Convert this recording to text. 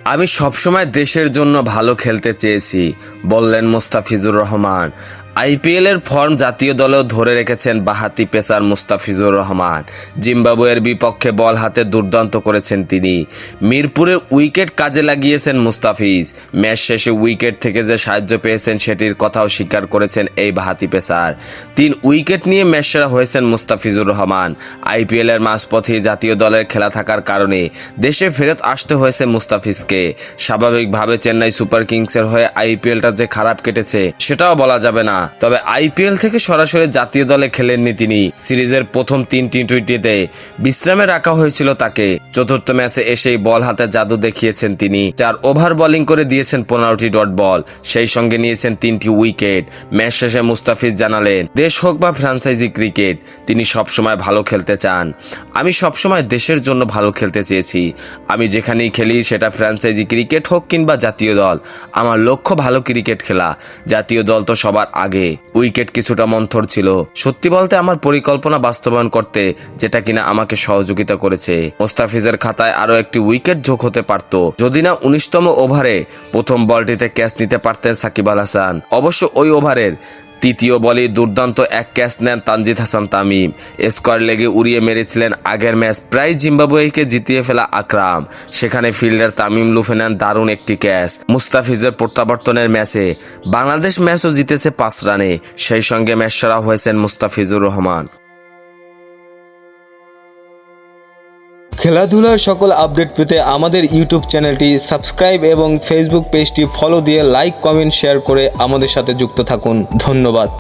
আমি সবসময় দেশের জন্য ভালো খেলতে চেয়েছি, বললেন মুস্তাফিজুর রহমান। আইপিএলের ফর্ম জাতীয় দলেও ধরে রেখেছেন বাঁহাতি পেসার মুস্তাফিজুর রহমান। জিম্বাবুয়ের বিপক্ষে বল হাতে দুর্দান্ত করেছেন তিনি। মিরপুরের উইকেট কাজে লাগিয়েছেন মুস্তাফিজ। ম্যাচ শেষে উইকেট থেকে যে সাহায্য পেয়েছেন সেটির কথাও স্বীকার করেছেন এই বাঁহাতি পেসার। 3 উইকেট নিয়ে ম্যাচ সেরা হয়েছেন মুস্তাফিজুর রহমান। আইপিএলের মাঝপথেই জাতীয় দলের খেলা থাকার কারণে দেশে ফেরত আসতে হয়েছে মুস্তাফিজকে। স্বাভাবিকভাবে চেন্নাই সুপার কিংসের হয়ে আইপিএলটা যে খারাপ কেটেছে সেটাও বলা যাবে না, তবে আইপিএল থেকে সরাসরি জাতীয় দলে খেলেননি তিনি। সিরিজের প্রথম 3 টি-20তে বিশ্রামে রাখা হয়েছিল তাকে। চতুর্থ ম্যাচে এসেই বল হাতে জাদু দেখিয়েছেন তিনি। 4 ওভার বোলিং করে দিয়েছেন 15টি ডট বল, সেই সঙ্গে নিয়েছেন 3টি উইকেট। ম্যাচ শেষে মুস্তাফিজ জানালেন, দেশ হোক বা ফ্র্যাঞ্চাইজি ক্রিকেট, তিনি সবসময় ভালো খেলতে চান। আমি সবসময় দেশের জন্য ভালো খেলতে চেয়েছি। আমি যেখানেই খেলি, সেটা ফ্র্যাঞ্চাইজি ক্রিকেট হোক কিংবা জাতীয় দল, আমার লক্ষ্য ভালো ক্রিকেট খেলা। জাতীয় দল তো সবার আগে। উইকেট কিছুটা মন্থর ছিল, সত্যি বলতে আমার পরিকল্পনা বাস্তবায়ন করতে, যেটা কিনা আমাকে সহযোগিতা করেছে। মুস্তাফিজের খাতায় আরো একটি উইকেট যোগ হতে পারত যদি না 19তম ওভারে প্রথম বলটিতে ক্যাচ নিতে পারতেন সাকিব আল হাসান। অবশ্য ওই ওভারের 3য় বলেই দুর্দান্ত এক ক্যাচ নেন তানজিদ হাসান তামিম। স্কোয়ার লেগে উড়িয়ে মেরেছিলেন আগের ম্যাচ প্রায় জিম্বাবুয়েকে জিতিয়ে ফেলা আকরাম। সেখানে ফিল্ডার তামিম লুফে নেন দারুণ একটি ক্যাচ। মুস্তাফিজের প্রত্যাবর্তনের ম্যাচে বাংলাদেশ ম্যাচও জিতেছে 5 রানে, সেই সঙ্গে ম্যাচ সেরা হয়েছেন মুস্তাফিজুর রহমান। খেলাধুলার সকল আপডেট পেতে আমাদের ইউটিউব চ্যানেলটি সাবস্ক্রাইব এবং ফেসবুক পেজটি ফলো দিয়ে লাইক, কমেন্ট, শেয়ার করে আমাদের সাথে যুক্ত থাকুন। ধন্যবাদ।